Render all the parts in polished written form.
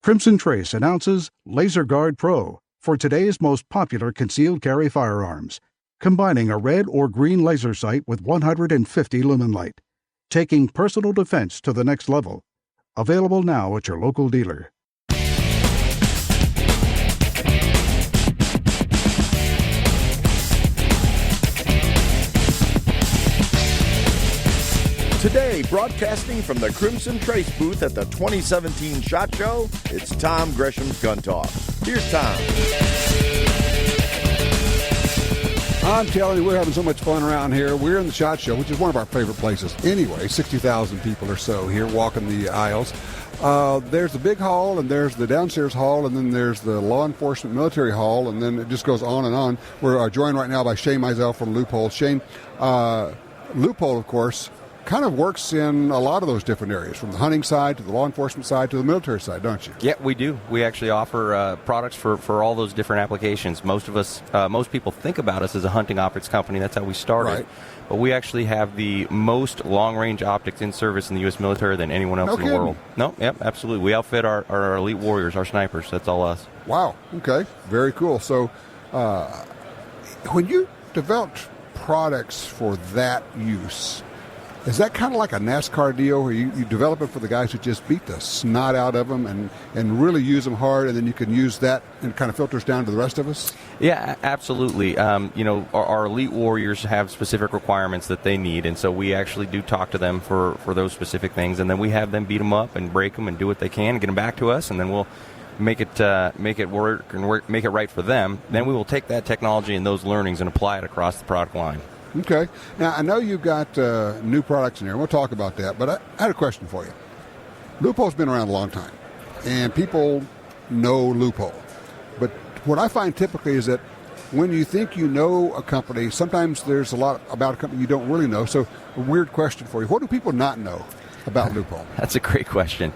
Crimson Trace announces Laser Guard Pro for today's most popular concealed carry firearms, combining a red or green laser sight with 150 lumen light, taking personal defense to the next level. Available now at your local dealer. Today, broadcasting from the Crimson Trace booth at the 2017 SHOT Show, it's Tom Gresham's Gun Talk. Here's Tom. I'm telling you, we're having so much fun around here. We're in the SHOT Show, which is one of our favorite places. Anyway, 60,000 people or so here walking the aisles. There's the big hall, and there's the downstairs hall, and then there's the law enforcement military hall, and then it just goes on and on. We're joined right now by Shane Meisel from Leupold. Shane, Leupold, of course, kind of works in a lot of those different areas, from the hunting side to the law enforcement side to the military side, don't you? Yeah, we do. We actually offer products for all those different applications. Most people think about us as a hunting optics company. That's how we started. Right. But we actually have the most long-range optics in service in the U.S. military than anyone else in the world. No, yep, absolutely. We outfit our elite warriors, our snipers. That's all us. Wow. Okay. Very cool. So when you developed products for that use, is that kind of like a NASCAR deal where you develop it for the guys who just beat the snot out of them and really use them hard, and then you can use that and it kind of filters down to the rest of us? Yeah, absolutely. Our elite warriors have specific requirements that they need, and so we actually do talk to them for those specific things, and then we have them beat them up and break them and do what they can and get them back to us, and then we'll make it work and make it right for them. Then we will take that technology and those learnings and apply it across the product line. Okay. Now, I know you've got new products in here. We'll talk about that, but I had a question for you. Leupold's been around a long time, and people know Leupold. But what I find typically is that when you think you know a company, sometimes there's a lot about a company you don't really know. So a weird question for you. What do people not know about Leupold? That's a great question.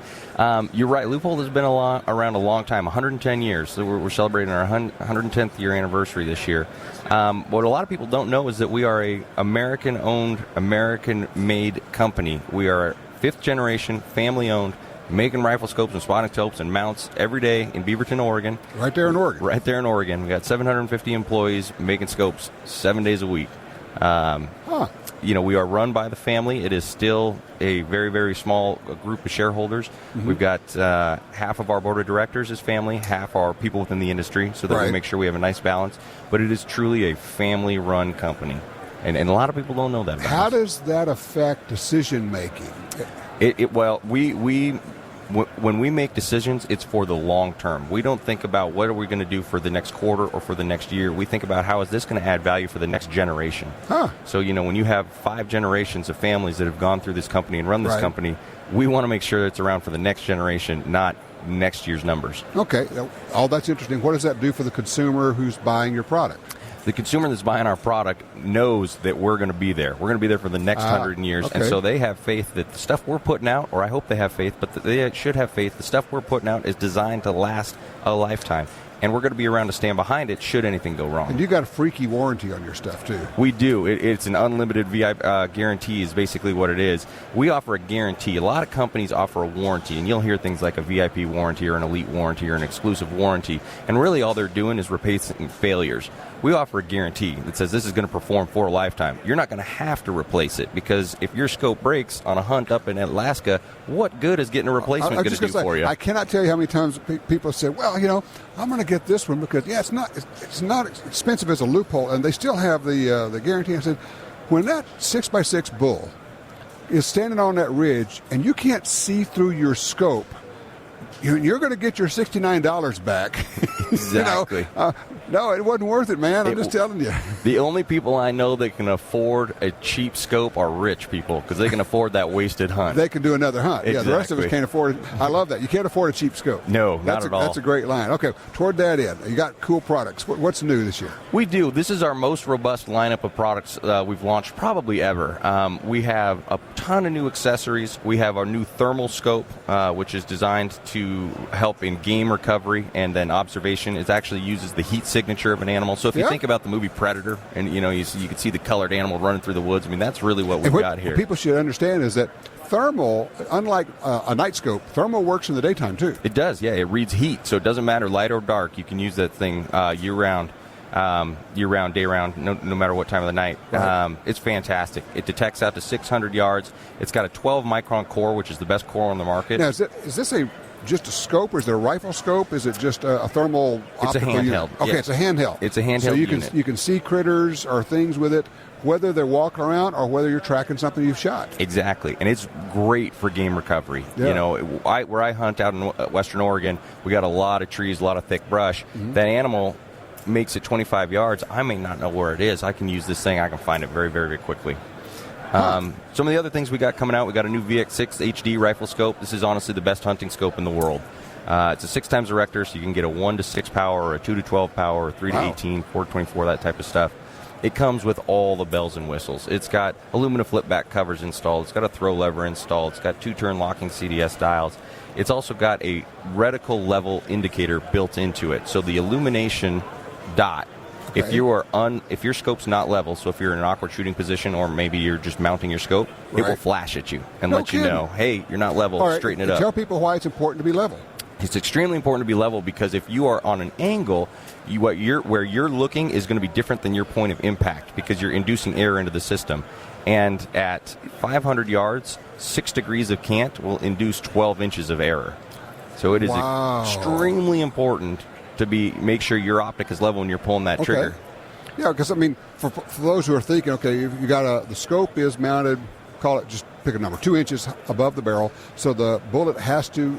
You're right. Leupold has been around a long time, 110 years. So we're celebrating our 110th year anniversary this year. What a lot of people don't know is that we are a American-owned, American-made company. We are a fifth-generation, family-owned, making rifle scopes and spotting scopes and mounts every day in Beaverton, Oregon. Right there in Oregon. Right there in Oregon. We got 750 employees making scopes 7 days a week. We are run by the family. It is still a very, very small group of shareholders. Mm-hmm. We've got half of our board of directors is family, half are people within the industry, so that we make sure we have a nice balance. But it is truly a family-run company, and a lot of people don't know that. How does that affect decision-making? When we make decisions, it's for the long term. We don't think about what are we going to do for the next quarter or for the next year. We think about how is this going to add value for the next generation. So, when you have 5 generations of families that have gone through this company and run this company, we want to make sure it's around for the next generation, not next year's numbers. Okay. All that's interesting. What does that do for the consumer who's buying your product? The consumer that's buying our product knows that we're going to be there. We're going to be there for the next 100 years. Okay. And so they have faith that the stuff we're putting out, or I hope they have faith, but they should have faith, the stuff we're putting out is designed to last a lifetime. And we're going to be around to stand behind it should anything go wrong. And you got a freaky warranty on your stuff, too. We do. It's an unlimited VIP guarantee is basically what it is. We offer a guarantee. A lot of companies offer a warranty, and you'll hear things like a VIP warranty or an elite warranty or an exclusive warranty. And really all they're doing is replacing failures. We offer a guarantee that says this is going to perform for a lifetime. You're not going to have to replace it, because if your scope breaks on a hunt up in Alaska, what good is getting a replacement going to do for you? I cannot tell you how many times people say, well, I'm going to get this one because, it's not expensive as a Leupold, and they still have the guarantee. I said, when that 6x6 bull is standing on that ridge and you can't see through your scope, you're going to get your $69 back. Exactly. No, it wasn't worth it, man. I'm just telling you. The only people I know that can afford a cheap scope are rich people, because they can afford that wasted hunt. They can do another hunt. Exactly. Yeah, the rest of us can't afford it. I love that. You can't afford a cheap scope. No, not at all. That's a great line. Okay, toward that end, you got cool products. What's new this year? We do. This is our most robust lineup of products we've launched probably ever. We have a ton of new accessories. We have our new thermal scope, which is designed to help in game recovery and then observation. It actually uses the heat signature of an animal. So if you think about the movie Predator, and you can see the colored animal running through the woods, that's really what we've got here. What people should understand is that thermal, unlike a night scope, thermal works in the daytime too. It does, yeah. It reads heat, so it doesn't matter light or dark. You can use that thing year-round, day-round, no matter what time of the night. Right. It's fantastic. It detects out to 600 yards. It's got a 12-micron core, which is the best core on the market. Now, is this just a scope, or is it a rifle scope? Is it just a thermal optical unit? It's a handheld. Okay, yeah. it's a handheld. It's a handheld so unit. you can see critters or things with it, whether they're walking around or whether you're tracking something you've shot. Exactly, and it's great for game recovery. Yeah. You know, where I hunt out in Western Oregon, we got a lot of trees, a lot of thick brush. Mm-hmm. That animal makes it 25 yards. I may not know where it is. I can use this thing. I can find it very, very, very quickly. Some of the other things we got coming out, we got a new VX6 HD rifle scope. This is honestly the best hunting scope in the world. It's a 6 times erector, so you can get a 1 to 6 power, or a 2 to 12 power, or 3 to 18, 4 to 24, that type of stuff. It comes with all the bells and whistles. It's got aluminum flip-back covers installed. It's got a throw lever installed. It's got 2-turn locking CDS dials. It's also got a reticle level indicator built into it. So the illumination dot, okay. if your scope's not level, so if you're in an awkward shooting position or maybe you're just mounting your scope, it will flash at you and let you know, hey, you're not level, straighten it up. Tell people why it's important to be level. It's extremely important to be level because if you are on an angle, where you're looking is going to be different than your point of impact because you're inducing error into the system. And at 500 yards, 6 degrees of cant will induce 12 inches of error. So it is extremely important to make sure your optic is level when you're pulling that trigger. Yeah, because, I mean, for those who are thinking, okay, you got the scope is mounted, call it, just pick a number, 2 inches above the barrel, so the bullet has to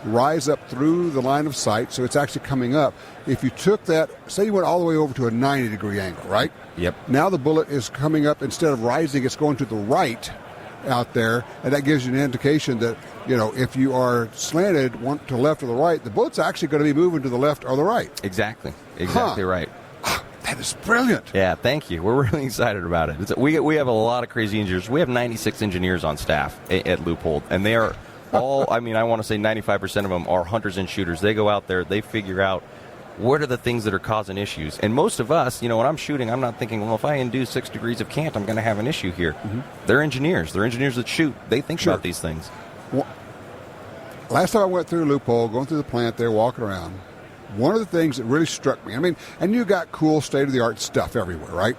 rise up through the line of sight, so it's actually coming up. If you took that, say you went all the way over to a 90-degree angle, right? Yep. Now the bullet is coming up, instead of rising, it's going to the right out there, and that gives you an indication that, you know, if you are slanted one to the left or the right, the bullet's actually going to be moving to the left or the right. Exactly right. That is brilliant. Yeah, thank you. We're really excited about it. We have a lot of crazy engineers. We have 96 engineers on staff at Leupold, and they are all, I mean, I want to say 95% of them are hunters and shooters. They go out there, they figure out what are the things that are causing issues. And most of us, you know, when I'm shooting, I'm not thinking, well, if I induce 6 degrees of cant, I'm going to have an issue here. Mm-hmm. They're engineers. They're engineers that shoot. They think about these things. Well, last time I went through Leupold, going through the plant there, walking around, one of the things that really struck me, I mean, and you got cool state-of-the-art stuff everywhere, right?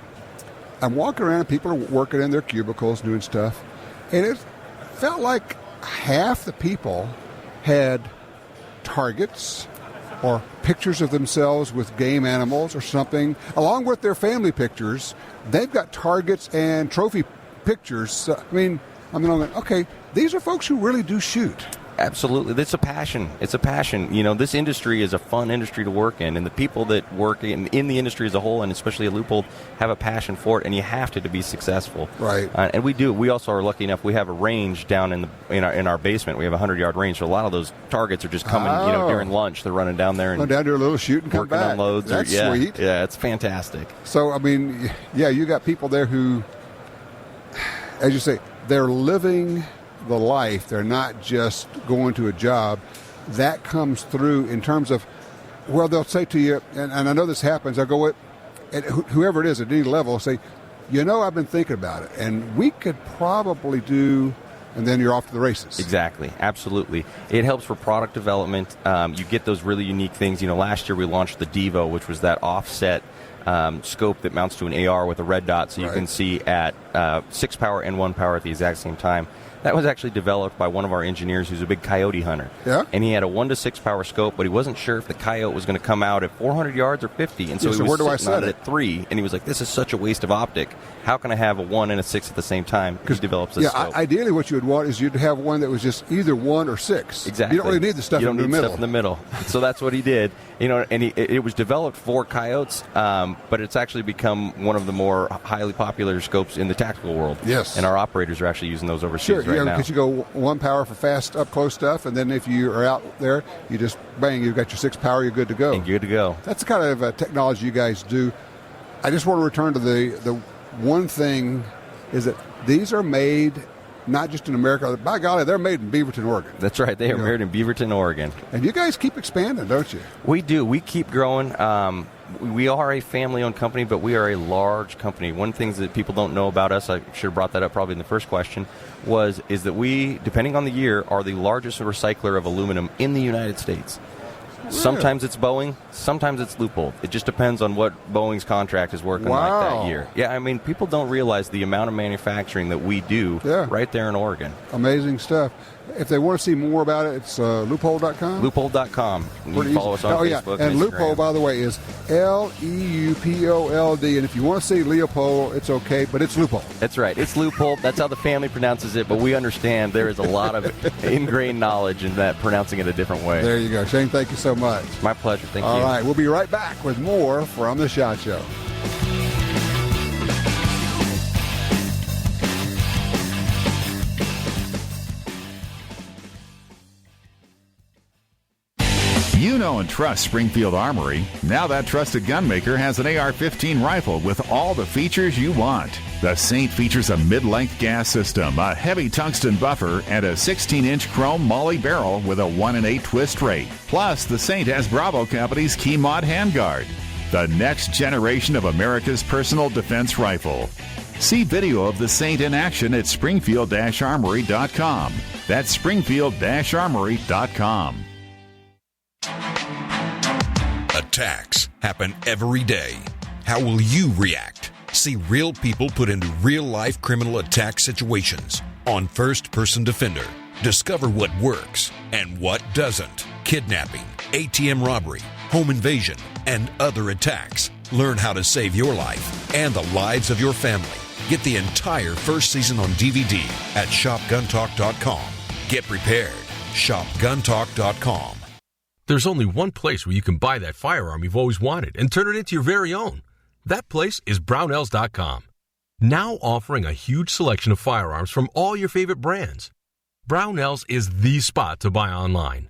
I'm walking around and people are working in their cubicles, doing stuff, and it felt like half the people had targets or pictures of themselves with game animals or something, along with their family pictures. They've got targets and trophy pictures. I mean, I'm going, okay, these are folks who really do shoot. Absolutely. It's a passion. It's a passion. You know, this industry is a fun industry to work in, and the people that work in the industry as a whole, and especially at Leupold, have a passion for it, and you have to be successful. Right. And we do. We also are lucky enough, we have a range down in our basement. We have a 100-yard range, so a lot of those targets are just coming, you know, during lunch. They're running down there and down to a little shoot and come working back. on loads. That's sweet. Yeah, it's fantastic. So, I mean, yeah, you got people there who, as you say, they're living the life. They're not just going to a job. That comes through in terms of, well, they'll say to you, and I know this happens, I'll go with, and whoever it is at any level, say, you know, I've been thinking about it, and we could probably do, and then you're off to the races. Exactly. Absolutely. It helps for product development. You get those really unique things. You know, last year we launched the Devo, which was that offset scope that mounts to an AR with a red dot, so you can see at 6 power and 1 power at the exact same time. That was actually developed by one of our engineers who's a big coyote hunter. Yeah. And he had a 1 to 6 power scope, but he wasn't sure if the coyote was going to come out at 400 yards or 50. And so he was sitting on it at 3, and he was like, this is such a waste of optic. How can I have a 1 and a 6 at the same time? He develops this scope. Ideally what you would want is you'd have one that was just either 1 or 6. Exactly. You don't really need the stuff in the middle. You don't need stuff in the middle. So that's what he did. You know, and it was developed for coyotes, but it's actually become one of the more highly popular scopes in the tactical world. Yes. And our operators are actually using those overseas right now. Because you go 1 power for fast up-close stuff, and then if you are out there, you just, bang, you've got your 6 power, you're good to go. And good to go. That's the kind of technology you guys do. I just want to return to the one thing is that these are made not just in America. By golly, they're made in Beaverton, Oregon. That's right. They are made in Beaverton, Oregon. And you guys keep expanding, don't you? We do. We keep growing. We are a family-owned company, but we are a large company. One thing that people don't know about us, I should have brought that up probably in the first question, is that we, depending on the year, are the largest recycler of aluminum in the United States. Really? Sometimes it's Boeing, sometimes it's Leupold. It just depends on what Boeing's contract is working like that year. Yeah, I mean, people don't realize the amount of manufacturing that we do right there in Oregon. Amazing stuff. If they want to see more about it, it's Leupold.com? Leupold.com. You can follow us on Facebook and Instagram. Leupold, by the way, is Leupold. And if you want to see Leopold, it's okay, but it's Leupold. That's right. It's Leupold. That's how the family pronounces it, but we understand there is a lot of ingrained knowledge in that, pronouncing it a different way. There you go. Shane, thank you so much. My pleasure. Thank you. All right. We'll be right back with more from The SHOT Show. You know and trust Springfield Armory. Now that trusted gunmaker has an AR-15 rifle with all the features you want. The Saint features a mid-length gas system, a heavy tungsten buffer, and a 16-inch chrome Molly barrel with a 1-in-8 twist rate. Plus, the Saint has Bravo Company's Key Mod handguard. The next generation of America's personal defense rifle. See video of the Saint in action at springfield-armory.com. That's springfield-armory.com. Attacks happen every day. How will you react? See real people put into real-life criminal attack situations on First Person Defender. Discover what works and what doesn't. Kidnapping, ATM robbery, home invasion, and other attacks. Learn how to save your life and the lives of your family. Get the entire first season on DVD at shopguntalk.com. Get prepared. shopguntalk.com. There's only one place where you can buy that firearm you've always wanted and turn it into your very own. That place is Brownells.com. Now offering a huge selection of firearms from all your favorite brands. Brownells is the spot to buy online.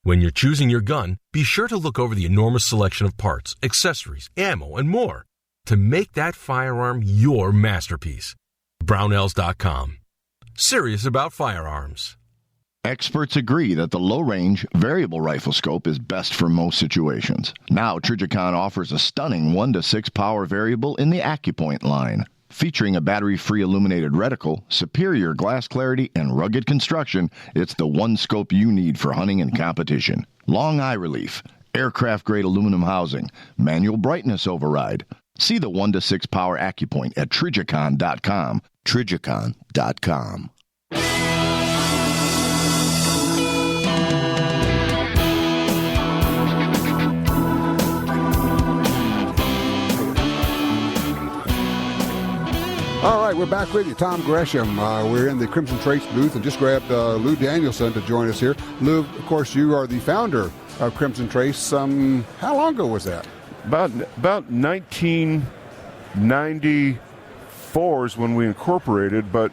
When you're choosing your gun, be sure to look over the enormous selection of parts, accessories, ammo, and more to make that firearm your masterpiece. Brownells.com. Serious about firearms. Experts agree that the low-range variable rifle scope is best for most situations. Now, Trijicon offers a stunning 1-to-6 power variable in the AccuPoint line. Featuring a battery-free illuminated reticle, superior glass clarity, and rugged construction, it's the one scope you need for hunting and competition. Long eye relief, aircraft-grade aluminum housing, manual brightness override. See the 1-to-6 power AccuPoint at Trijicon.com. Trijicon.com. All right, we're back with you. Tom Gresham. We're in the Crimson Trace booth and just grabbed Lou Danielson to join us here. Lou, of course, you are the founder of Crimson Trace. How long ago was that? About 1994 is when we incorporated, or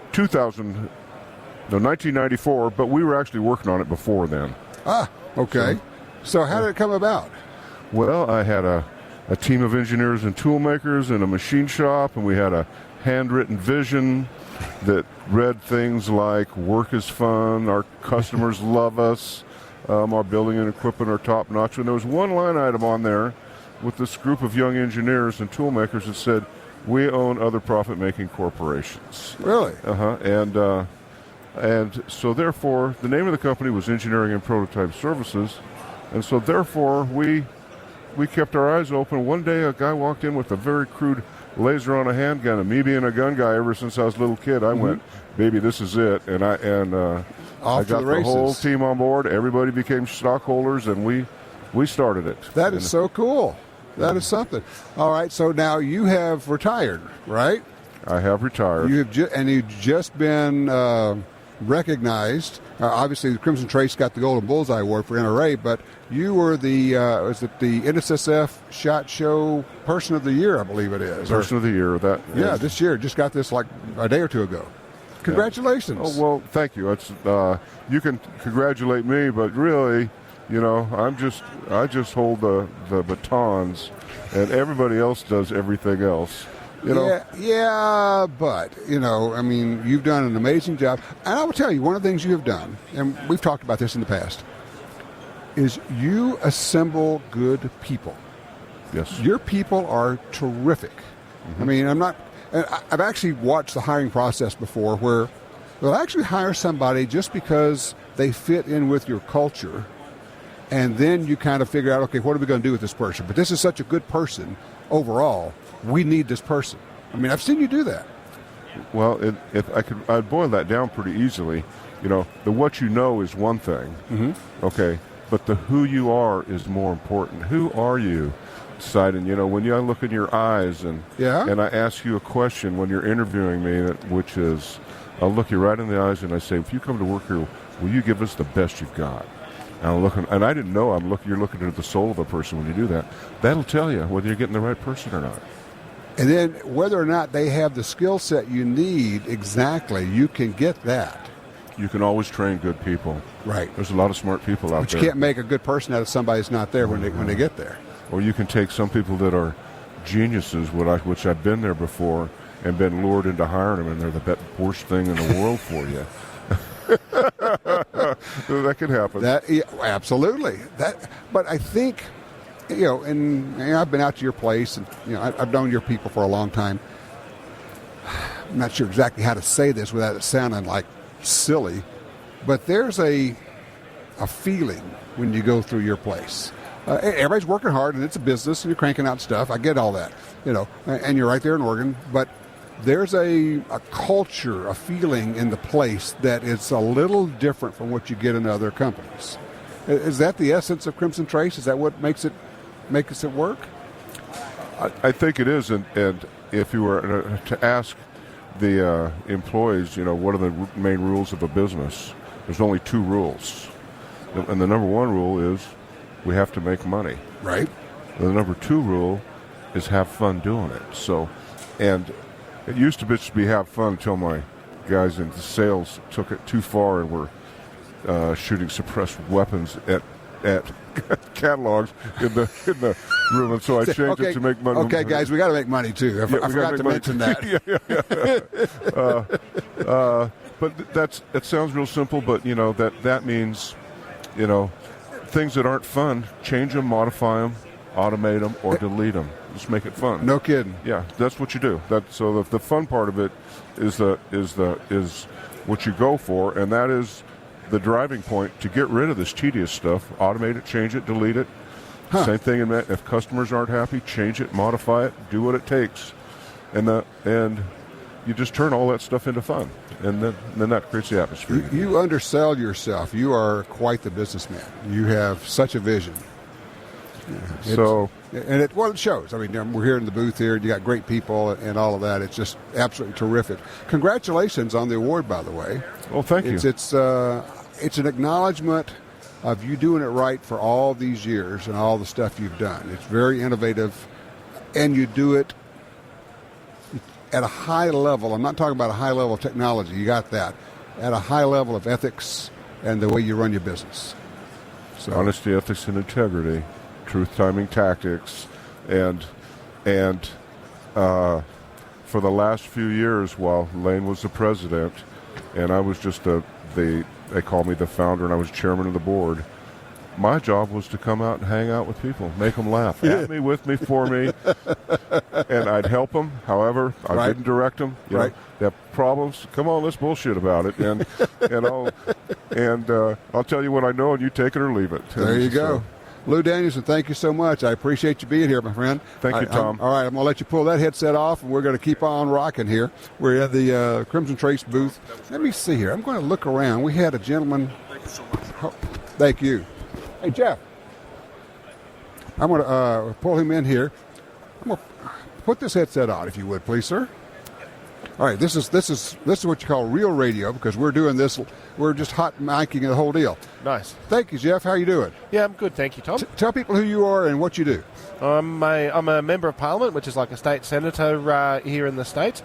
1994, but we were actually working on it before then. Ah, okay. So how did it come about? Well, I had a team of engineers and tool makers in a machine shop, and we had a handwritten vision that read things like work is fun, our customers love us, our building and equipment are top notch. And there was one line item on there with this group of young engineers and tool makers that said, we own other profit-making corporations. Really? And so therefore, the name of the company was Engineering and Prototype Services, and so therefore we kept our eyes open. One day a guy walked in with a very crude laser on a handgun, and me being a gun guy ever since I was a little kid, I went, baby, this is it. And I got the whole team on board. Everybody became stockholders, and we started it. That is so cool. That is something. All right, so now you have retired, right? I have retired. You've just been recognized. Obviously, the Crimson Trace got the Golden Bullseye Award for NRA, but you were the NSSF SHOT Show Person of the Year, I believe it is. Person of the Year. This year. Just got this like a day or two ago. Congratulations. Oh, well, thank you. It's you can congratulate me, but really, I just hold the batons, and everybody else does everything else. Yeah, but, I mean, you've done an amazing job. And I will tell you, one of the things you have done, and we've talked about this in the past, is you assemble good people. Yes. Your people are terrific. Mm-hmm. I mean, I've actually watched the hiring process before where they'll actually hire somebody just because they fit in with your culture, and then you kind of figure out, okay, what are we going to do with this person? But this is such a good person overall. We need this person. I mean, I've seen you do that. Well, I'd boil that down pretty easily. The what you know is one thing, okay, but the who you are is more important. Who are you? Deciding, when I look in your eyes and I ask you a question when you're interviewing me, which is, I'll look you right in the eyes and I say, if you come to work here, will you give us the best you've got? And I'm looking, and I didn't know you're looking into the soul of a person when you do that. That'll tell you whether you're getting the right person or not. And then whether or not they have the skill set you need exactly, you can get that. You can always train good people. Right. There's a lot of smart people out there. But you can't make a good person out of somebody who's not there when they get there. Or you can take some people that are geniuses, which I've been there before, and been lured into hiring them, and they're the worst thing in the world for you. That could happen. Absolutely. But I think, and I've been out to your place, and I've known your people for a long time. I'm not sure exactly how to say this without it sounding like silly, but there's a feeling when you go through your place. Everybody's working hard, and it's a business, and you're cranking out stuff. I get all that, and you're right there in Oregon. But there's a culture, a feeling in the place that is a little different from what you get in other companies. Is that the essence of Crimson Trace? Is that what makes it work? I think it is, and if you were to ask the employees, what are the main rules of a business? There's only 2 rules, and the number 1 rule is we have to make money. Right. The number 2 rule is have fun doing it. So, and it used to just be have fun until my guys in sales took it too far and were shooting suppressed weapons at catalogs in the room, and so I changed it to make money. Okay, guys, we got to make money too. I forgot to mention that. But it sounds real simple, but that means, things that aren't fun, change them, modify them, automate them, or delete them. Just make it fun. No kidding. Yeah, that's what you do. So the fun part of it is what you go for, and that is the driving point to get rid of this tedious stuff. Automate it, change it, delete it. Same thing in that. If customers aren't happy, change it, modify it, do what it takes, and you just turn all that stuff into fun, and then that creates the atmosphere. You undersell yourself. You are quite the businessman. You have such a vision. It shows. I mean, we're here in the booth here, and you got great people and all of that. It's just absolutely terrific. Congratulations on the award, by the way. Well, thank you. It's an acknowledgement of you doing it right for all these years and all the stuff you've done. It's very innovative, and you do it at a high level. I'm not talking about a high level of technology. You got that. At a high level of ethics and the way you run your business. So, honesty, ethics, and integrity. Truth, timing, tactics, and for the last few years, while Lane was the president, and I was just they called me the founder, and I was chairman of the board. My job was to come out and hang out with people, make them laugh, at me, with me, for me, and I'd help them. However, I didn't direct them. They have problems. Come on, let's bullshit about it, and I'll tell you what I know, and you take it or leave it. There you go. Lou Danielson, thank you so much. I appreciate you being here, my friend. Thank you, Tom. All right, I'm going to let you pull that headset off, and we're going to keep on rocking here. We're at the Crimson Trace booth. Let me see here. I'm going to look around. We had a gentleman. Thank you so much. Thank you. Hey, Jeff. I'm going to pull him in here. I'm going to put this headset on, if you would, please, sir. All right, this is what you call real radio, because we're doing this. We're just hot micing the whole deal. Nice. Thank you, Jeff. How are you doing? Yeah, I'm good. Thank you, Tom. Tell people who you are and what you do. I'm a member of Parliament, which is like a state senator here in the States,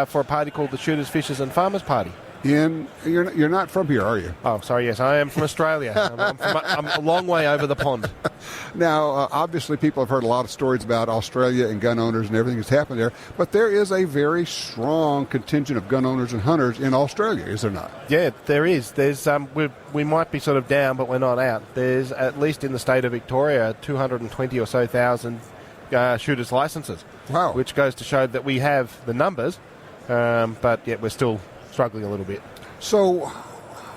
for a party called the Shooters, Fishers and Farmers Party. You're not from here, are you? Oh, sorry, yes, I am from Australia. I'm a long way over the pond. Now, obviously, people have heard a lot of stories about Australia and gun owners and everything that's happened there, but there is a very strong contingent of gun owners and hunters in Australia, is there not? Yeah, there is. There's we might be sort of down, but we're not out. There's, at least in the state of Victoria, 220 or so thousand shooters' licenses. Wow. Which goes to show that we have the numbers, but yet we're still struggling a little bit. So,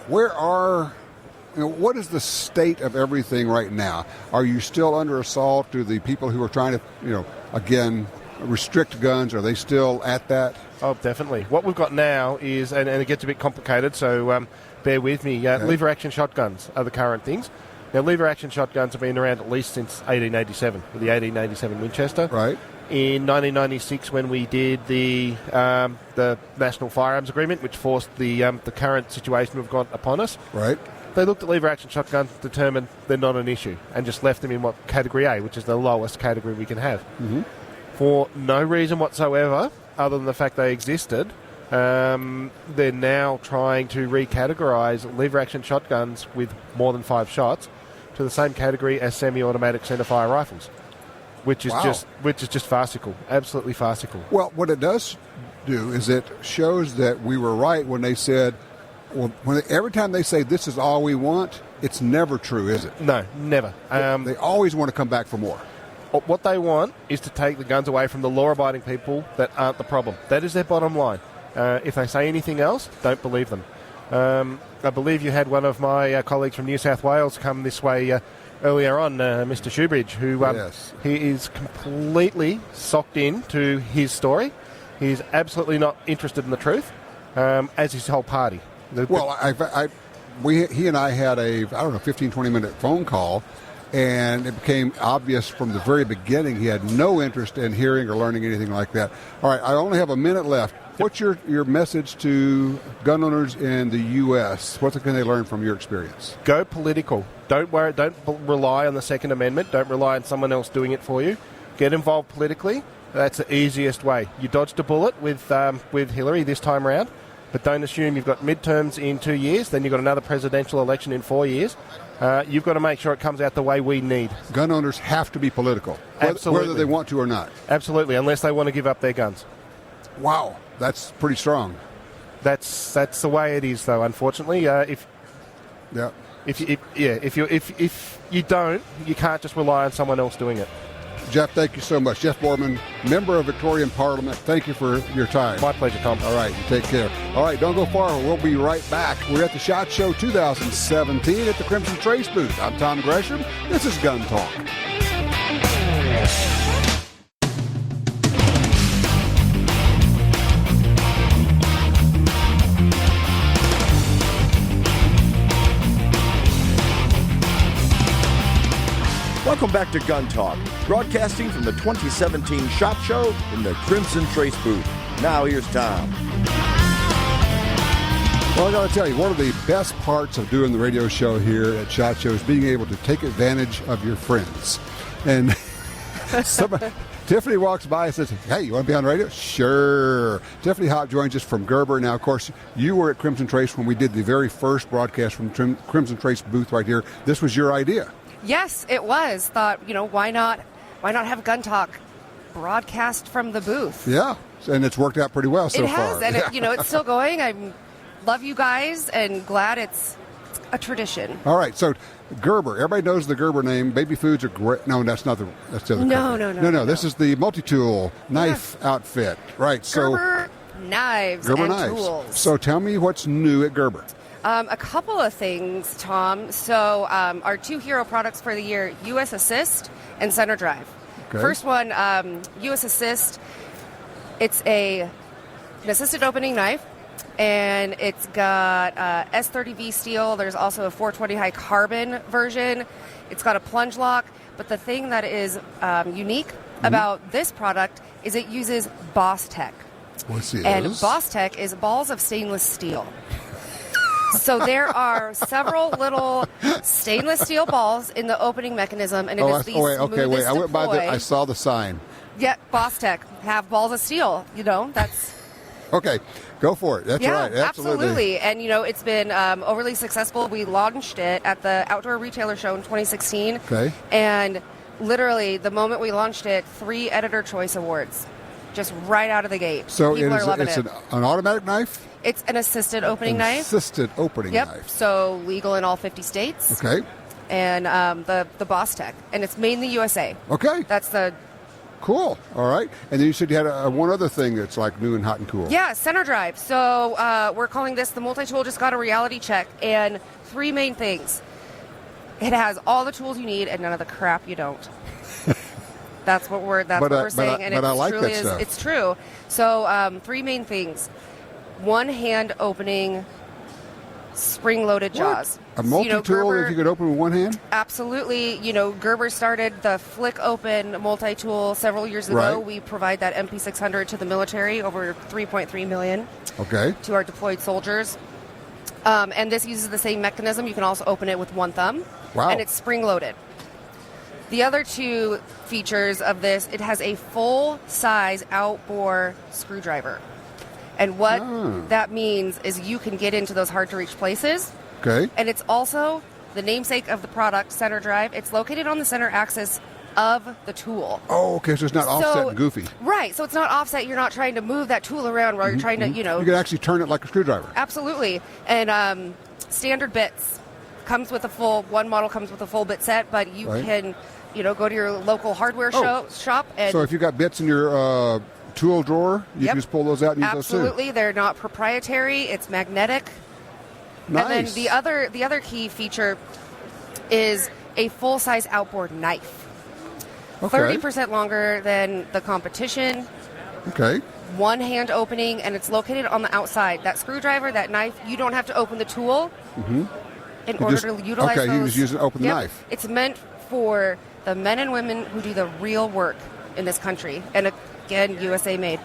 what is the state of everything right now? Are you still under assault? Do the people who are trying to, again, restrict guns, are they still at that? Oh, definitely. What we've got now is, and it gets a bit complicated, so bear with me, lever-action shotguns are the current things. Now, lever-action shotguns have been around at least since 1887, with the 1887 Winchester. Right. In 1996, when we did the National Firearms Agreement, which forced the current situation we've got upon us, right, they looked at lever-action shotguns, determined they're not an issue, and just left them in what Category A, which is the lowest category we can have. Mm-hmm. For no reason whatsoever, other than the fact they existed, they're now trying to recategorise lever-action shotguns with more than 5 shots to the same category as semi-automatic centerfire rifles. Which is just farcical, absolutely farcical. Well, what it does do is it shows that we were right when they said, every time they say this is all we want, it's never true, is it? No, never. They always want to come back for more. What they want is to take the guns away from the law-abiding people that aren't the problem. That is their bottom line. If they say anything else, don't believe them. I believe you had one of my colleagues from New South Wales come this way earlier on, Mr. Shoebridge, who he is completely socked into his story. He's absolutely not interested in the truth, as his whole party. He and I had a 15, 20-minute phone call, and it became obvious from the very beginning he had no interest in hearing or learning anything like that. All right, I only have a minute left. What's your message to gun owners in the U.S.? What can they learn from your experience? Go political. Don't worry. Don't rely on the Second Amendment. Don't rely on someone else doing it for you. Get involved politically. That's the easiest way. You dodged a bullet with Hillary this time around, but don't assume you've got midterms in 2 years, then you've got another presidential election in 4 years. You've got to make sure it comes out the way we need. Gun owners have to be political, Absolutely. whether they want to or not. Absolutely, unless they want to give up their guns. Wow, that's pretty strong. That's the way it is, though. Unfortunately, if you don't, you can't just rely on someone else doing it. Jeff, thank you so much. Jeff Bourman, member of Victorian Parliament. Thank you for your time. My pleasure, Tom. All right, you take care. All right, don't go far. We'll be right back. We're at the SHOT Show 2017 at the Crimson Trace booth. I'm Tom Gresham. This is Gun Talk. Welcome back to Gun Talk, broadcasting from the 2017 SHOT Show in the Crimson Trace booth. Now here's Tom. Well, I got to tell you, one of the best parts of doing the radio show here at SHOT Show is being able to take advantage of your friends. And Tiffany walks by and says, hey, you want to be on the radio? Sure. Tiffany Hopp joins us from Gerber. Now, of course, you were at Crimson Trace when we did the very first broadcast from Crimson Trace booth right here. This was your idea. Yes, it was. Thought, why not have Gun Talk broadcast from the booth? Yeah, and it's worked out pretty well so far. It has, and it's still going. I love you guys and glad it's a tradition. All right, so Gerber. Everybody knows the Gerber name. Baby foods are great. No, that's not that's the other company. No. This is the multi-tool knife outfit. Right, Gerber knives Gerber and knives. Tools. So tell me what's new at Gerber. A couple of things, Tom. So our 2 hero products for the year, U.S. Assist and Center Drive. Okay. First one, U.S. Assist, it's an assisted opening knife, and it's got S30V steel. There's also a 420 high carbon version. It's got a plunge lock, but the thing that is unique about this product is it uses Boss Tech. What's this? And Boss Tech is balls of stainless steel. So there are several little stainless steel balls in the opening mechanism, and it is the smoothest I went by deploy. I saw the sign. Yeah, Boss Tech have balls of steel. That's okay. Go for it. That's right. Absolutely. And, it's been overly successful. We launched it at the Outdoor Retailer Show in 2016. Okay. And literally, the moment we launched it, 3 Editor Choice Awards. Just right out of the gate. So People are loving it's it. an automatic knife? It's an assisted opening knife. Assisted opening Yep. knife. So legal in all 50 states. Okay. And the Boss Tech. And it's made in the USA. Okay. That's the... Cool. All right. And then you said you had one other thing that's like new and hot and cool. Yeah, center drive. So we're calling this the multi-tool just got a reality check. And 3 main things. It has all the tools you need and none of the crap you don't. That's what we're saying. And I like truly that stuff. It's true. So 3 main things. 1 hand opening spring-loaded jaws. A multi-tool that you could open with one hand? Absolutely. Gerber started the Flick Open multi-tool several years ago. Right. We provide that MP600 to the military, over 3.3 million to our deployed soldiers. And this uses the same mechanism. You can also open it with 1 thumb. Wow. And it's spring-loaded. The other 2 features of this, it has a full-size outbore screwdriver. And what that means is you can get into those hard-to-reach places. Okay. And it's also the namesake of the product, center drive. It's located on the center axis of the tool. Oh, okay. So it's not offset and goofy. Right. So it's not offset. You're not trying to move that tool around while you're trying to, You can actually turn it like a screwdriver. Absolutely. And standard bits comes with one model comes with a full bit set, but you can, go to your local hardware shop. And so if you got bits in your tool drawer, you can just pull those out and use those too. Absolutely. They're not proprietary. It's magnetic. Nice. And then the other key feature is a full-size outboard knife. Okay. 30% longer than the competition. Okay. 1 hand opening, and it's located on the outside. That screwdriver, that knife, you don't have to open the tool in order to utilize those. Okay, you just use it to open the knife. It's meant for the men and women who do the real work in this country. And again, USA made.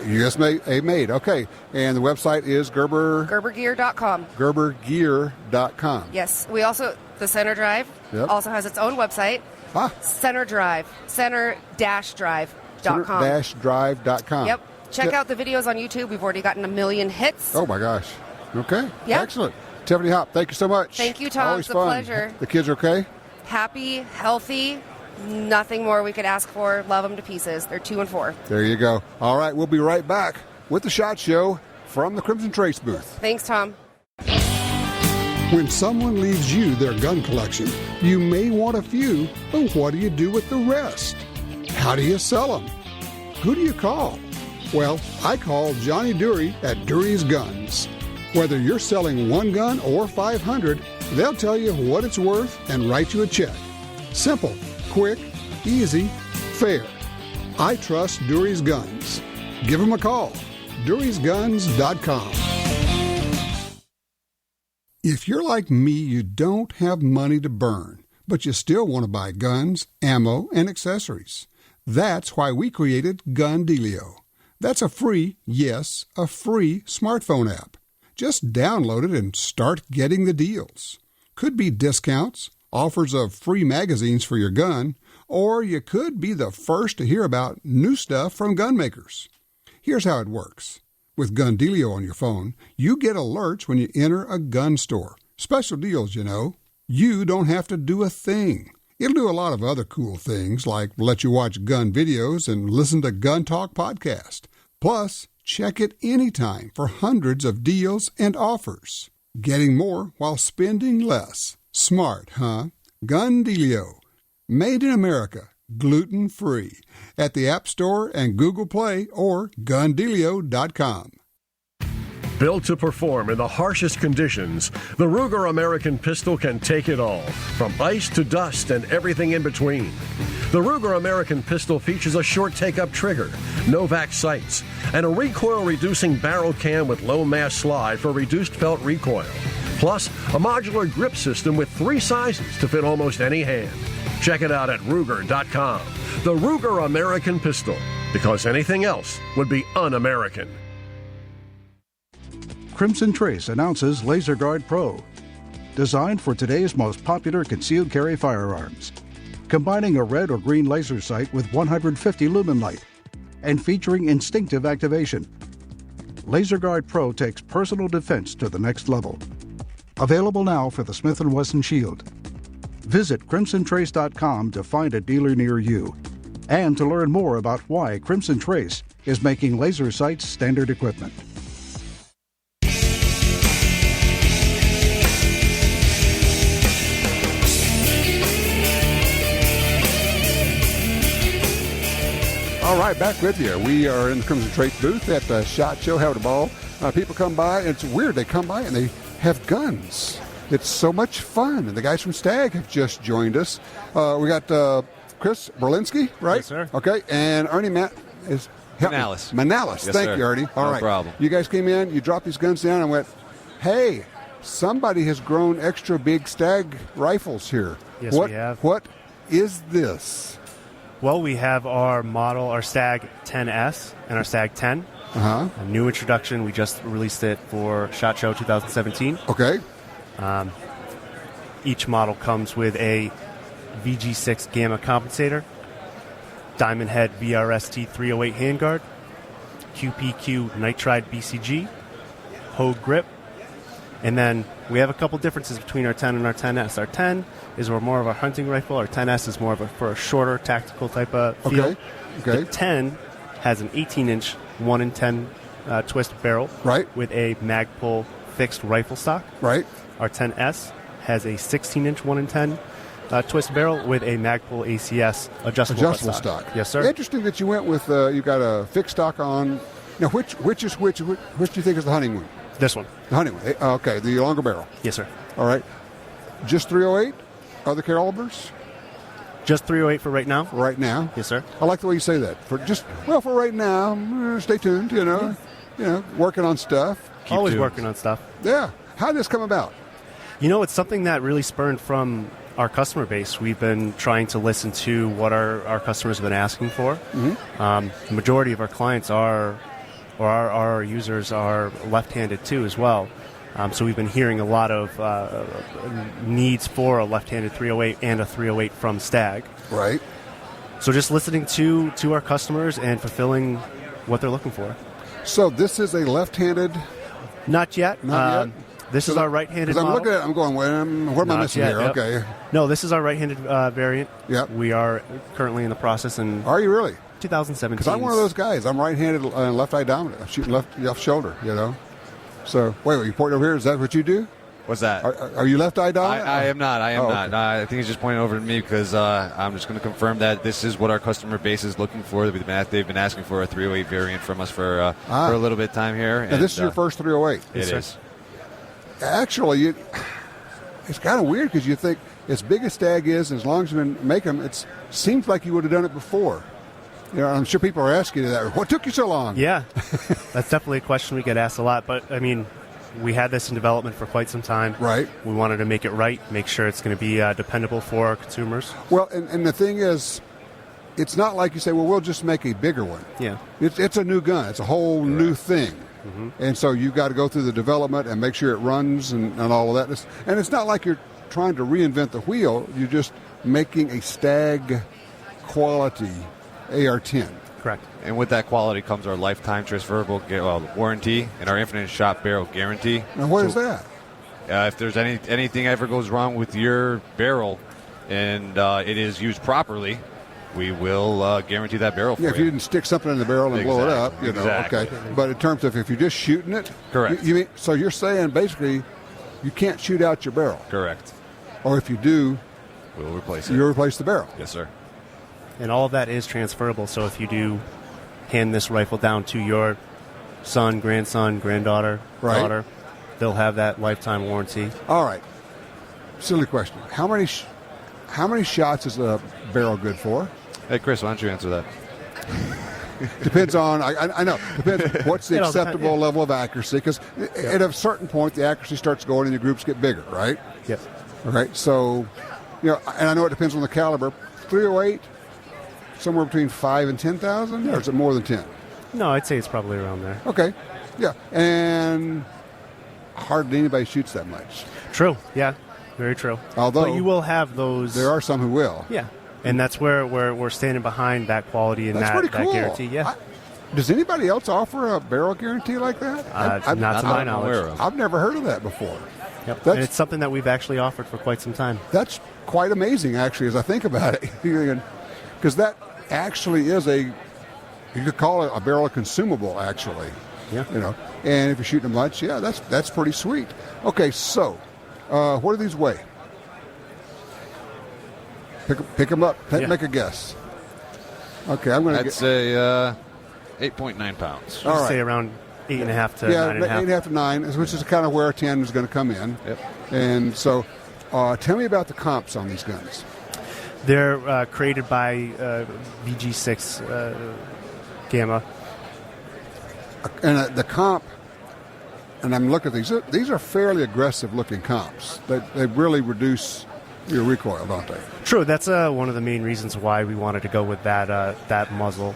USA made, okay. And the website is Gerber? GerberGear.com. GerberGear.com. Yes. We also, the center drive also has its own website. Center Drive. Center-drive.com. Center-drive.com. Yep. Check out the videos on YouTube. We've already gotten 1 million hits. Oh, my gosh. Okay. Yep. Excellent. Tiffany Hopp, thank you so much. Thank you, Tom. Always it's a fun. pleasure. The kids are okay? Happy, healthy, nothing more we could ask for. Love them to pieces. They're 2 and 4. There you go. All right, we'll be right back with the SHOT Show from the Crimson Trace booth. Thanks, Tom. When someone leaves you their gun collection, you may want a few, but what do you do with the rest? How do you sell them? Who do you call? Well, I call Johnny Dury at Dury's Guns. Whether you're selling 1 gun or 500, they'll tell you what it's worth and write you a check. Simple, quick, easy, fair. I trust Dury's Guns. Give them a call. DurysGuns.com. If you're like me, you don't have money to burn, but you still want to buy guns, ammo, and accessories. That's why we created Gun Dealio. That's a free smartphone app. Just download it and start getting the deals. Could be discounts, offers of free magazines for your gun, or you could be the first to hear about new stuff from gun makers. Here's how it works. With Gun Dealio on your phone, you get alerts when you enter a gun store. Special deals, you know. You don't have to do a thing. It'll do a lot of other cool things, like let you watch gun videos and listen to Gun Talk podcast. Plus, check it anytime for hundreds of deals and offers. Getting more while spending less. Smart, huh? Gun Dealio. Made in America. Gluten-free. At the App Store and Google Play or GunDealio.com. Built to perform in the harshest conditions, the Ruger American pistol can take it all, from ice to dust and everything in between. The Ruger American pistol features a short take-up trigger, no-vac sights, and a recoil-reducing barrel cam with low-mass slide for reduced felt recoil. Plus, a modular grip system with 3 sizes to fit almost any hand. Check it out at Ruger.com. The Ruger American pistol, because anything else would be un-American. Crimson Trace announces Laser Guard Pro, designed for today's most popular concealed carry firearms, combining a red or green laser sight with 150 lumen light and featuring instinctive activation. LaserGuard Pro takes personal defense to the next level. Available now for the Smith & Wesson Shield. Visit crimsontrace.com to find a dealer near you and to learn more about why Crimson Trace is making laser sights standard equipment. All right, back with you. We are in the Crimson Trace booth at the SHOT Show, having a ball. People come by, and it's weird. They come by and they have guns. It's so much fun. And the guys from Stag have just joined us. We got Chris Berlinski, right? Yes, sir. Okay, and Ernie is Manalais. Manalais. Yes, Thank sir. you, Ernie. All No right. problem. You guys came in, you dropped these guns down, and went, hey, somebody has grown extra big Stag rifles here. Yes, we have. What is this? Well, we have our model, our Stag 10S and our Stag 10. Uh-huh. A new introduction. We just released it for SHOT Show 2017. Okay. Each model comes with a VG6 Gamma compensator, Diamond Head VRST 308 handguard, QPQ nitride BCG, Hogue grip, and then we have a couple differences between our 10 and our 10S. Our 10 is more of a hunting rifle. Our 10S is more of for a shorter tactical type of feel. Okay. The 10 has an 18-inch 1 in 10 twist barrel, right, with a Magpul fixed rifle stock. Right. Our 10S has a 16-inch 1 in 10 twist barrel with a Magpul ACS adjustable stock. Yes, sir. Interesting that you went with you got a fixed stock on. Now, which do you think is the hunting one? This one. The hunting one. Okay, the longer barrel. Yes, sir. All right. Just 308? Other calibers? Just 308 for right now. Right now. Yes, sir. I like the way you say that. For right now. Stay tuned. Working on stuff. Always working on stuff. Yeah. How did this come about? It's something that really spurned from our customer base. We've been trying to listen to what our customers have been asking for. Mm-hmm. The majority of our clients our users are left-handed too as well. So we've been hearing a lot of needs for a left-handed 308 and a 308 from Stag. Right. So just listening to our customers and fulfilling what they're looking for. So this is a left-handed? Not yet. Not yet? This is our right-handed model. model. I'm looking at it, I'm going, what am I missing here? Yep. Okay. No, this is our right-handed variant. Yep. We are currently in the process. Are you really? 2017. Because I'm one of those guys. I'm right-handed and left eye dominant. I'm shooting left shoulder, So, wait, you pointing over here? Is that what you do? What's that? Are you left eye dominant? I am not. I am not. Okay. I think he's just pointing over to me because I'm just going to confirm that this is what our customer base is looking for. They've been asking for a 308 variant from us for a little bit of time here. And this is your first 308? It is. Actually, it's kind of weird because you think as big as Stag is, as long as you can make them, it seems like you would have done it before. I'm sure people are asking you that. What took you so long? Yeah, that's definitely a question we get asked a lot. But, we had this in development for quite some time. Right. We wanted to make it right, make sure it's going to be dependable for our consumers. Well, and the thing is, it's not like you say, well, we'll just make a bigger one. Yeah. It's a new gun. It's a whole new thing. Mm-hmm. And so you've got to go through the development and make sure it runs and all of that. And it's not like you're trying to reinvent the wheel. You're just making a Stag quality AR-10. Correct. And with that quality comes our lifetime transferable warranty and our infinite shot barrel guarantee. Now, what is that? If there's anything ever goes wrong with your barrel and it is used properly, we will guarantee that barrel for you. If you didn't stick something in the barrel and blow it up, Exactly. Okay. But in terms of if you're just shooting it, correct. So you're saying basically you can't shoot out your barrel. Correct. Or if you do, we'll replace it. You'll replace the barrel. Yes, sir. And all of that is transferable. So if you do hand this rifle down to your son, grandson, granddaughter, daughter, they'll have that lifetime warranty. All right. Silly question. How many shots is a barrel good for? Hey, Chris, why don't you answer that? Depends on, I know, depends what's the acceptable level of accuracy, because at a certain point the accuracy starts going and the groups get bigger, right? Yep. All right, so, and I know it depends on the caliber. 308, somewhere between 5 and 10,000, or is it more than 10? No, I'd say it's probably around there. Okay, yeah, and hardly anybody shoots that much. True, yeah, very true. Although but you will have those. There are some who will. Yeah. And that's where we're standing behind that quality and that cool. guarantee. Yeah. Does anybody else offer a barrel guarantee like that? Not to my knowledge. I've never heard of that before. Yep. And it's something that we've actually offered for quite some time. That's quite amazing, actually, as I think about it. Because that actually is you could call it a barrel consumable, actually. Yeah. And if you're shooting them much, that's pretty sweet. Okay, so what do these weigh? Pick them up. Make a guess. Okay, I'm going to say 8.9 pounds. All right. Say around 8.5 to 9.5. 8.5 to 9, which is kind of where a 10 is going to come in. Yep. And so, tell me about the comps on these guns. They're created by VG6 Gamma. And the comp, and I'm looking at these are fairly aggressive-looking comps. They really reduce your recoil, don't they? True. That's one of the main reasons why we wanted to go with that muzzle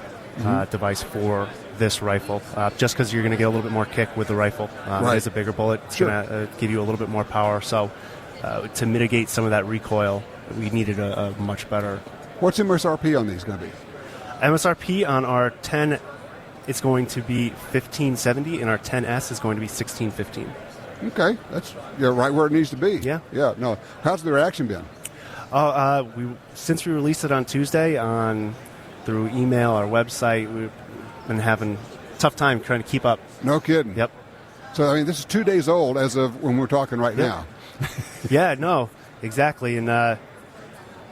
device for this rifle, just because you're going to get a little bit more kick with the rifle. Right. It's a bigger bullet. It's going to give you a little bit more power. So to mitigate some of that recoil, we needed a much better. What's MSRP on these going to be? MSRP on our 10, it's going to be $1,570, and our 10S is going to be $1,615. Okay, that's right where it needs to be. Yeah. No, how's the reaction been? Since we released it on Tuesday through email, our website, we've been having a tough time trying to keep up. No kidding. Yep. So this is 2 days old as of when we're talking right now. Yeah, no, exactly, and we're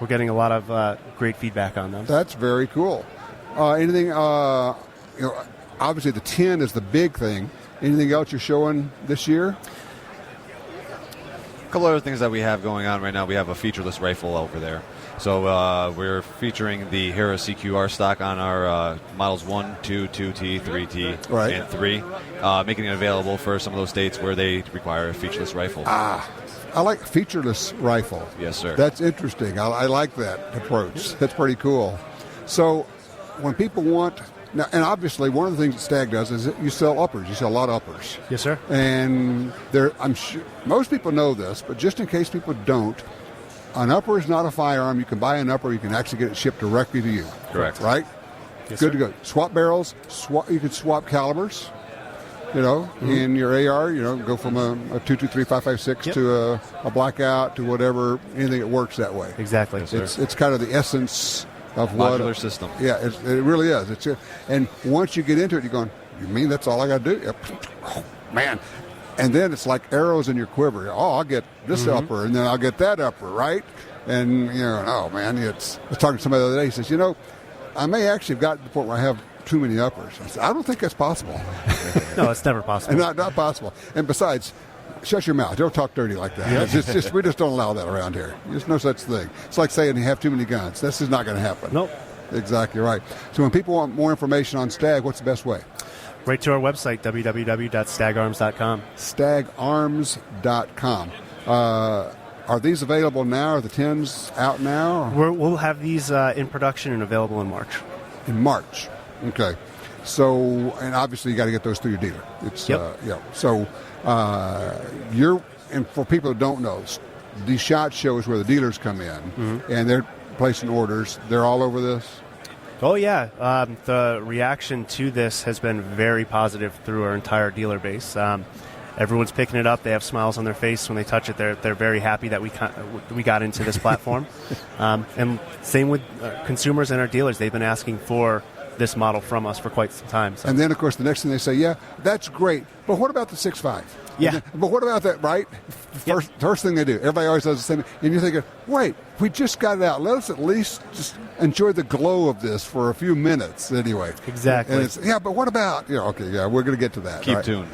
getting a lot of great feedback on them. That's very cool. Anything? Obviously the 10 is the big thing. Anything else you're showing this year? A couple other things that we have going on right now. We have a featureless rifle over there. So we're featuring the Hera CQR stock on our models 1, 2, 2T, 3T, right, and 3, making it available for some of those states where they require a featureless rifle. I like featureless rifle. Yes, sir. That's interesting. I like that approach. That's pretty cool. So when people want... Now, and obviously, one of the things that Stag does is that you sell uppers. You sell a lot of uppers. Yes, sir. And I'm sure most people know this, but just in case people don't, an upper is not a firearm. You can buy an upper. You can actually get it shipped directly to you. Correct. Right? Yes, Good sir. to go. Swap barrels. You can swap calibers. In your AR, go from a 223 556 to a blackout to whatever, anything that works that way. Exactly. It's kind of the essence of modular system. Yeah, it really is. And once you get into it, you're going, you mean that's all I got to do? Yep. Oh, man. And then it's like arrows in your quiver. Oh, I'll get this upper, and then I'll get that upper, right? And, oh, man, I was talking to somebody the other day. He says, I may actually have gotten to the point where I have too many uppers. I said, I don't think that's possible. No, it's never possible. Not possible. And besides, shut your mouth. Don't talk dirty like that. Yeah. It's just we just don't allow that around here. There's no such thing. It's like saying you have too many guns. This is not going to happen. Nope. Exactly right. So when people want more information on Stag, what's the best way? Right to our website, www.stagarms.com. Stagarms.com. Are these available now? Are the 10s out now? We'll have these in production and available in March. In March. Okay. So, and obviously you got to get those through your dealer. It's So, and for people who don't know, these SHOT Shows where the dealers come in and they're placing orders. They're all over this. Oh yeah, the reaction to this has been very positive through our entire dealer base. Everyone's picking it up. They have smiles on their face when they touch it. They're very happy that we got into this platform. And same with consumers and our dealers. They've been asking for this model from us for quite some time. So. And then, of course, the next thing they say, yeah, that's great, but what about the 6.5? Yeah. But what about that, right? First thing they do. Everybody always does the same. And you're thinking, wait, we just got it out. Let us at least just enjoy the glow of this for a few minutes anyway. Exactly. And it's, but what about, we're going to get to that. Keep right? tuned.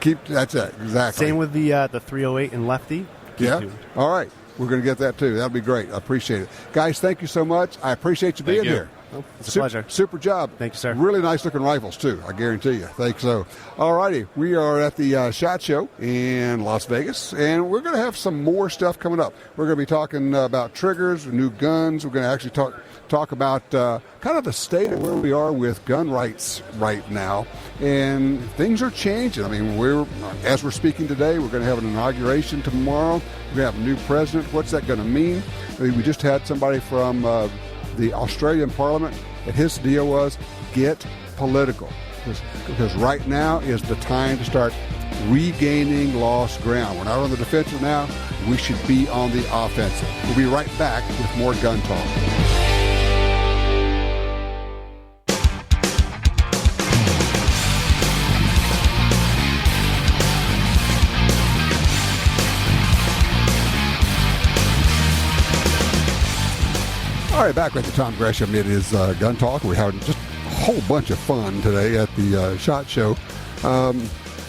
Keep That's it, exactly. Same with the 308 and Lefty. Keep tuned. All right. We're going to get that too. That'll be great. I appreciate it. Guys, thank you so much. I appreciate you being here. Oh, it's a pleasure. Super job. Thank you, sir. Really nice looking rifles, too. I guarantee you. Thanks so. All righty. We are at the SHOT Show in Las Vegas, and we're going to have some more stuff coming up. We're going to be talking about triggers, new guns. We're going to actually talk about kind of the state of where we are with gun rights right now. And things are changing. I mean, as we're speaking today, we're going to have an inauguration tomorrow. We're going to have a new president. What's that going to mean? We just had somebody from the Australian Parliament, and his deal was get political. because right now is the time to start regaining lost ground. We're not on the defensive now. We should be on the offensive. We'll be right back with more Gun Talk. All right, back with the Tom Gresham. It is Gun Talk. We're having just a whole bunch of fun today at the SHOT Show.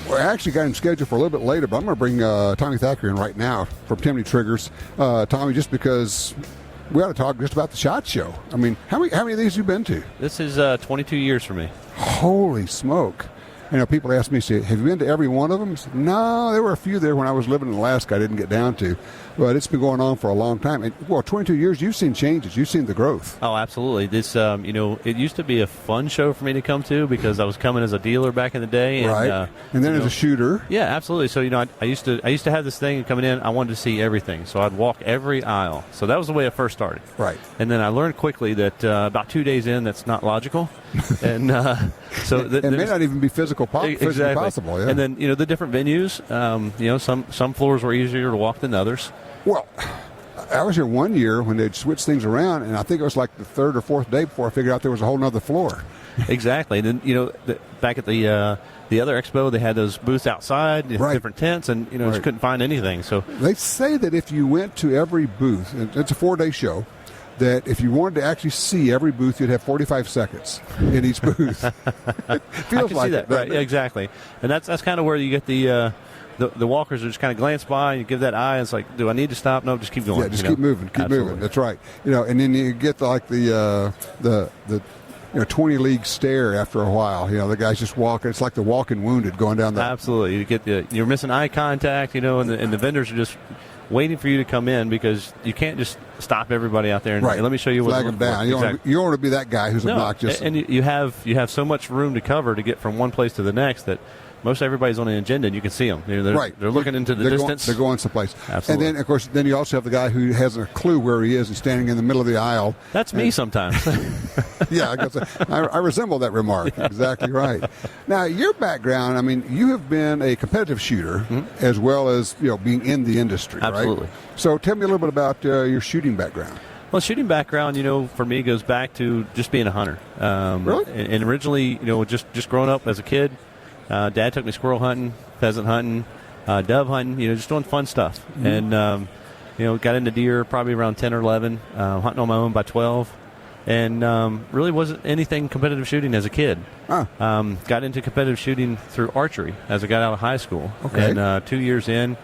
We actually got him scheduled for a little bit later, but I'm going to bring Tommy Thacker in right now from Timney Triggers. Tommy, just because we ought to talk just about the SHOT Show. I mean, how many of these have you been to? This is 22 years for me. Holy smoke. You know, people ask me, say, have you been to every one of them? No, there were a few there when I was living in Alaska I didn't get down to. But it's been going on for a long time. And, 22 years, you've seen changes. You've seen the growth. Oh, absolutely. This, it used to be a fun show for me to come to because I was coming as a dealer back in the day. And, right. And then as a shooter. Yeah, absolutely. So, I used to have this thing coming in. I wanted to see everything. So I'd walk every aisle. So that was the way I first started. Right. And then I learned quickly that about 2 days in, that's not logical. And so it may not even be physically possible. Yeah. And then the different venues. Some floors were easier to walk than others. Well, I was here one year when they'd switched things around, and I think it was like the third or fourth day before I figured out there was a whole other floor. Exactly. And then back at the other expo, they had those booths outside, different tents, and just couldn't find anything. So they say that if you went to every booth, it's a 4-day show, that if you wanted to actually see every booth, you'd have 45 seconds in each booth. It feels I can like see that, right? Yeah, exactly. And that's kind of where you get the walkers are just kind of glance by and you give that eye. And it's like, do I need to stop? No, just keep going. Yeah, just keep moving. Keep moving. That's right. And then you get the 20 league stare after a while. The guy's just walking. It's like the walking wounded going down the. Absolutely. You get you're missing eye contact. And the vendors are just waiting for you to come in because you can't just stop everybody out there and let me show you what. Flag them down. You don't want to be that guy who's obnoxious. And you have so much room to cover to get from one place to the next that. Most everybody's on an agenda, and you can see them. They're looking into the distance. They're going someplace. Absolutely. And then, of course, you also have the guy who hasn't a clue where he is and standing in the middle of the aisle. That's me sometimes. Yeah, I resemble that remark. Exactly right. Now, your background, I mean, you have been a competitive shooter as well as being in the industry, Absolutely. Right? So tell me a little bit about your shooting background. Well, shooting background, for me goes back to just being a hunter. Really? And originally, just growing up as a kid, Dad took me squirrel hunting, pheasant hunting, dove hunting, just doing fun stuff. Mm-hmm. And, got into deer probably around 10 or 11, hunting on my own by 12. And really wasn't anything competitive shooting as a kid. Got into competitive shooting through archery as I got out of high school. Okay. And 2 years in,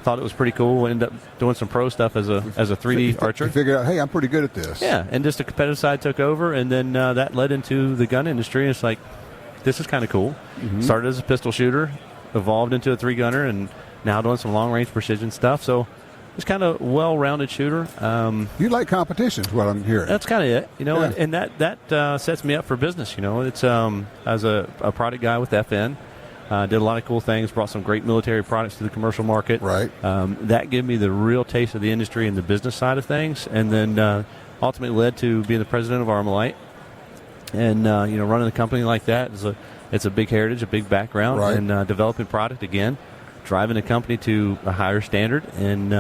thought it was pretty cool. Ended up doing some pro stuff as a 3D archer. You figured out, hey, I'm pretty good at this. Yeah, and just the competitive side took over, and then that led into the gun industry. And it's like, this is kind of cool. Mm-hmm. Started as a pistol shooter, evolved into a 3-gunner, and now doing some long-range precision stuff. So just kind of well-rounded shooter. You like competition is what I'm hearing. That's kind of it, yeah. And that sets me up for business. It's as a product guy with FN, did a lot of cool things, brought some great military products to the commercial market. Right. That gave me the real taste of the industry and the business side of things, and then ultimately led to being the president of Armalite. And running a company like that it's a big heritage, a big background, right. And developing product again, driving the company to a higher standard, and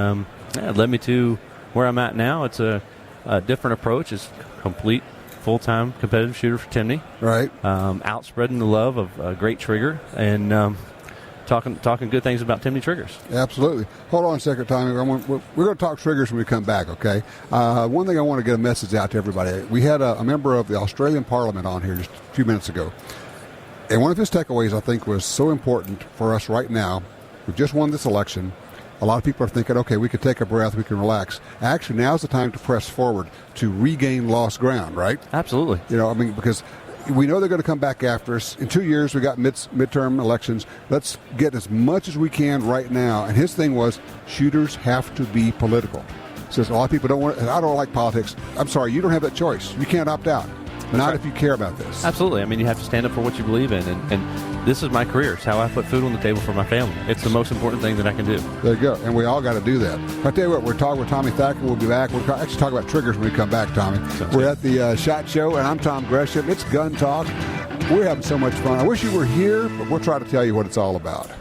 it led me to where I'm at now. It's a different approach. It's complete full-time competitive shooter for Timney. Right. Outspreading the love of a great trigger and talking good things about Timney triggers. Absolutely. Hold on a second, Tommy. We're going to talk triggers when we come back, okay? One thing I want to get a message out to everybody. We had a member of the Australian Parliament on here just a few minutes ago. And one of his takeaways, I think, was so important for us right now. We've just won this election. A lot of people are thinking, okay, we can take a breath, we can relax. Actually, now's the time to press forward, to regain lost ground, right? Absolutely. Because we know they're going to come back after us. In 2 years, we got midterm elections. Let's get as much as we can right now. And his thing was, shooters have to be political. Says a lot of people I don't like politics. I'm sorry, you don't have that choice. You can't opt out. Not if you care about this. Absolutely. I mean, you have to stand up for what you believe in. And this is my career. It's how I put food on the table for my family. It's the most important thing that I can do. There you go. And we all got to do that. I tell you what, we're talking with Tommy Thacker. We'll be back. We'll actually talk about triggers when we come back, Tommy. We're at the SHOT Show, and I'm Tom Gresham. It's Gun Talk. We're having so much fun. I wish you were here, but we'll try to tell you what it's all about.